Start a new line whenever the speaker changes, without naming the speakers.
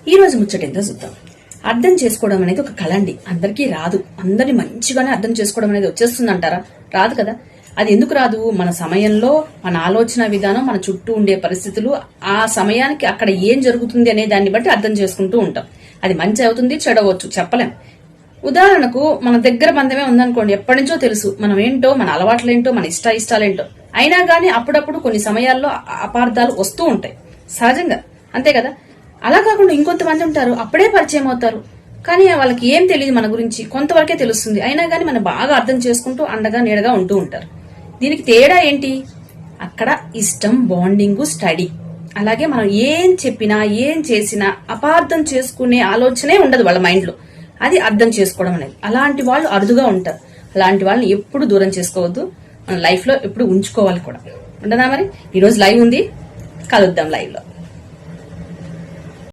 ఈ రోజు ముచ్చటేందో చూద్దాం. అర్థం చేసుకోవడం అనేది ఒక కళ అండి. అందరికీ రాదు. అందరిని మంచిగానే అర్థం చేసుకోవడం అనేది వచ్చేస్తుంది అంటారా? రాదు కదా. అది ఎందుకు రాదు? మన సమయంలో మన ఆలోచన విధానం, మన చుట్టూ ఉండే పరిస్థితులు, ఆ సమయానికి అక్కడ ఏం జరుగుతుంది అనే దాన్ని బట్టి అర్థం చేసుకుంటూ ఉంటాం. అది మంచి అవుతుంది, చెడవచ్చు, చెప్పలేం. ఉదాహరణకు మన దగ్గర బంధమే ఉందనుకోండి, ఎప్పటి నుంచో తెలుసు మనం ఏంటో, మన అలవాట్లేంటో, మన ఇష్టాయిష్టాలేంటో. అయినా గానీ అప్పుడప్పుడు కొన్ని సమయాల్లో అపార్థాలు వస్తూ ఉంటాయి సహజంగా, అంతే కదా. అలా కాకుండా ఇంకొంతమంది ఉంటారు, అప్పుడే పరిచయం అవుతారు, కానీ వాళ్ళకి ఏం తెలియదు మన గురించి, కొంతవరకే తెలుస్తుంది. అయినా గానీ మనం బాగా అర్థం చేసుకుంటూ అండగా నీడగా ఉంటూ ఉంటారు. దీనికి తేడా ఏంటి? అక్కడ ఇష్టం, బాండింగ్, స్టడీ. అలాగే మనం ఏం చెప్పినా ఏం చేసినా అపార్థం చేసుకునే ఆలోచనే ఉండదు వాళ్ళ మైండ్ లో. అది అర్థం చేసుకోవడం అనేది. అలాంటి వాళ్ళు అరుదుగా ఉంటారు. అలాంటి వాళ్ళని ఎప్పుడు దూరం చేసుకోవద్దు, మన లైఫ్ లో ఎప్పుడు ఉంచుకోవాలి కూడా. ఉండదా మరి? ఈరోజు లైవ్ ఉంది, కలుద్దాం లైవ్ లో.